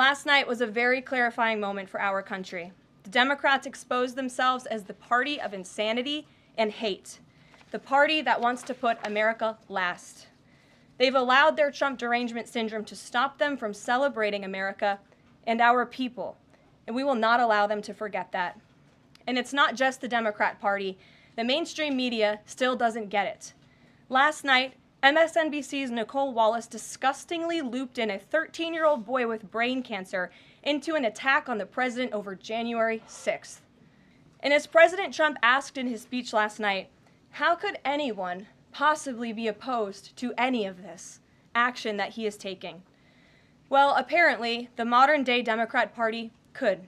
Last night was a very clarifying moment for our country. The Democrats exposed themselves as the party of insanity and hate, the party that wants to put America last. They've allowed their Trump derangement syndrome to stop them from celebrating America and our people, and we will not allow them to forget that. And it's not just the Democrat Party. The mainstream media still doesn't get it. Last night, MSNBC's Nicole Wallace disgustingly looped in a 13-year-old boy with brain cancer into an attack on the president over January 6th. And as President Trump asked in his speech last night, how could anyone possibly be opposed to any of this action that he is taking? Well, apparently, the modern-day Democrat Party could.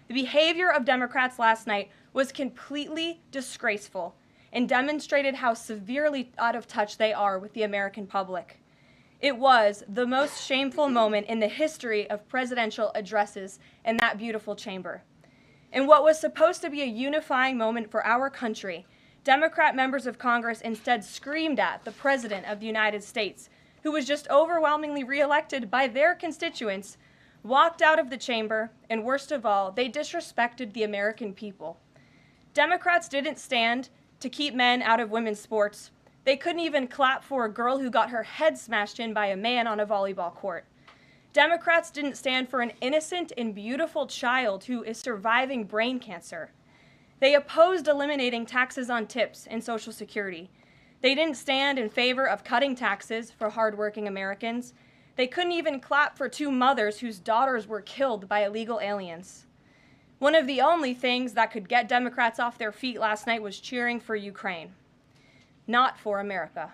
The behavior of Democrats last night was completely disgraceful and demonstrated how severely out of touch they are with the American public. It was the most shameful moment in the history of presidential addresses in that beautiful chamber. In what was supposed to be a unifying moment for our country, Democrat members of Congress instead screamed at the President of the United States, who was just overwhelmingly reelected by their constituents, walked out of the chamber, and worst of all, they disrespected the American people. Democrats didn't stand to keep men out of women's sports. They couldn't even clap for a girl who got her head smashed in by a man on a volleyball court. Democrats didn't stand for an innocent and beautiful child who is surviving brain cancer. They opposed eliminating taxes on tips and Social Security. They didn't stand in favor of cutting taxes for hardworking Americans. They couldn't even clap for two mothers whose daughters were killed by illegal aliens. One of the only things that could get Democrats off their feet last night was cheering for Ukraine, not for America.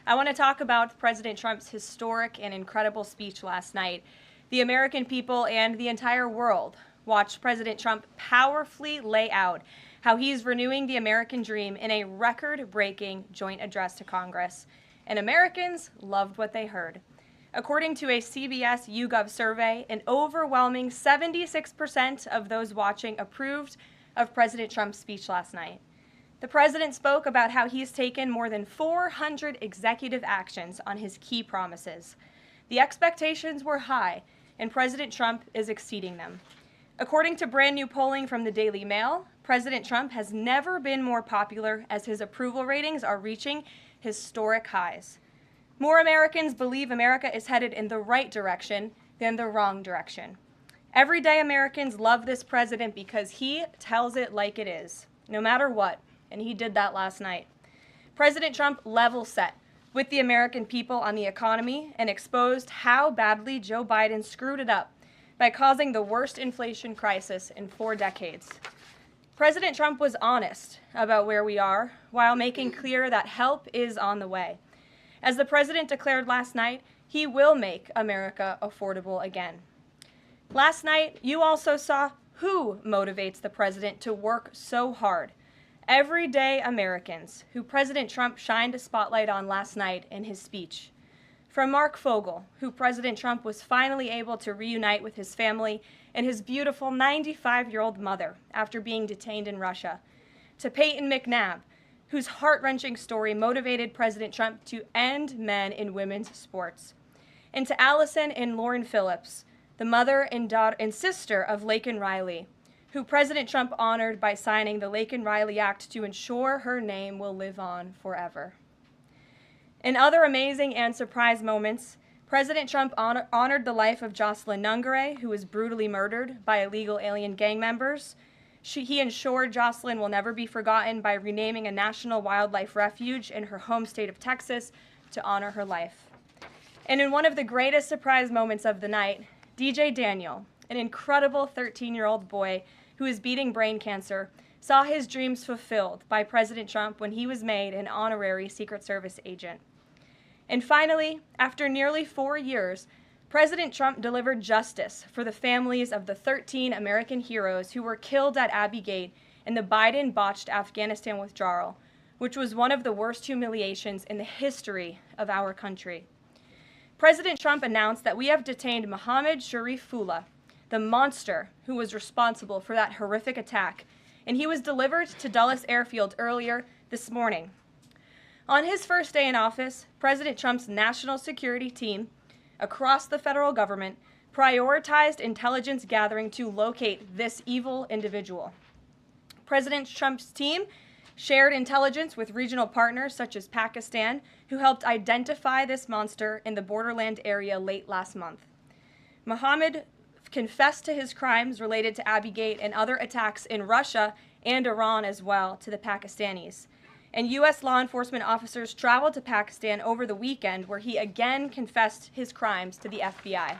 I want to talk about President Trump's historic and incredible speech last night. The American people and the entire world watched President Trump powerfully lay out how he's renewing the American dream in a record-breaking joint address to Congress. And Americans loved what they heard. According to a CBS YouGov survey, an overwhelming 76% of those watching approved of President Trump's speech last night. The president spoke about how he's taken more than 400 executive actions on his key promises. The expectations were high, and President Trump is exceeding them. According to brand new polling from the Daily Mail, President Trump has never been more popular as his approval ratings are reaching historic highs. More Americans believe America is headed in the right direction than the wrong direction. Everyday Americans love this president because he tells it like it is, no matter what, and he did that last night. President Trump level set with the American people on the economy and exposed how badly Joe Biden screwed it up by causing the worst inflation crisis in 4 decades. President Trump was honest about where we are while making clear that help is on the way. As the president declared last night, he will make America affordable again. Last night, you also saw who motivates the president to work so hard. Everyday Americans, who President Trump shined a spotlight on last night in his speech. From Mark Fogel, who President Trump was finally able to reunite with his family and his beautiful 95-year-old mother after being detained in Russia, to Peyton McNabb, whose heart-wrenching story motivated President Trump to end men in women's sports, and to Allison and Lauren Phillips, the mother and daughter and sister of Laken Riley, who President Trump honored by signing the Laken Riley Act to ensure her name will live on forever. In other amazing and surprise moments, President Trump honored the life of Jocelyn Nungare, who was brutally murdered by illegal alien gang members. He ensured Jocelyn will never be forgotten by renaming a national wildlife refuge in her home state of Texas to honor her life. And in one of the greatest surprise moments of the night, DJ Daniel, an incredible 13-year-old boy who is beating brain cancer, saw his dreams fulfilled by President Trump when he was made an honorary Secret Service agent. And finally, after nearly 4 years, President Trump delivered justice for the families of the 13 American heroes who were killed at Abbey Gate in the Biden-botched Afghanistan withdrawal, which was one of the worst humiliations in the history of our country. President Trump announced that we have detained Mohammed Sharifullah, the monster who was responsible for that horrific attack, and he was delivered to Dulles Airfield earlier this morning. On his first day in office, President Trump's national security team across the federal government prioritized intelligence gathering to locate this evil individual. President Trump's team shared intelligence with regional partners such as Pakistan, who helped identify this monster in the borderland area late last month. Mohammed confessed to his crimes related to Abbeygate and other attacks in Russia and Iran as well to the Pakistanis. And U.S. law enforcement officers traveled to Pakistan over the weekend, where he again confessed his crimes to the FBI.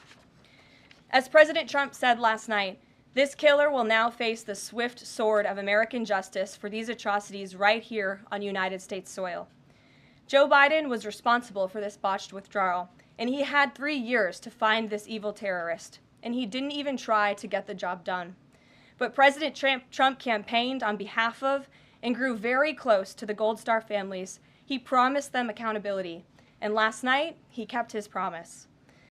As President Trump said last night, this killer will now face the swift sword of American justice for these atrocities right here on United States soil. Joe Biden was responsible for this botched withdrawal, and he had 3 years to find this evil terrorist, and he didn't even try to get the job done. But President Trump campaigned on behalf of and grew very close to the Gold Star families. He promised them accountability, and last night he kept his promise.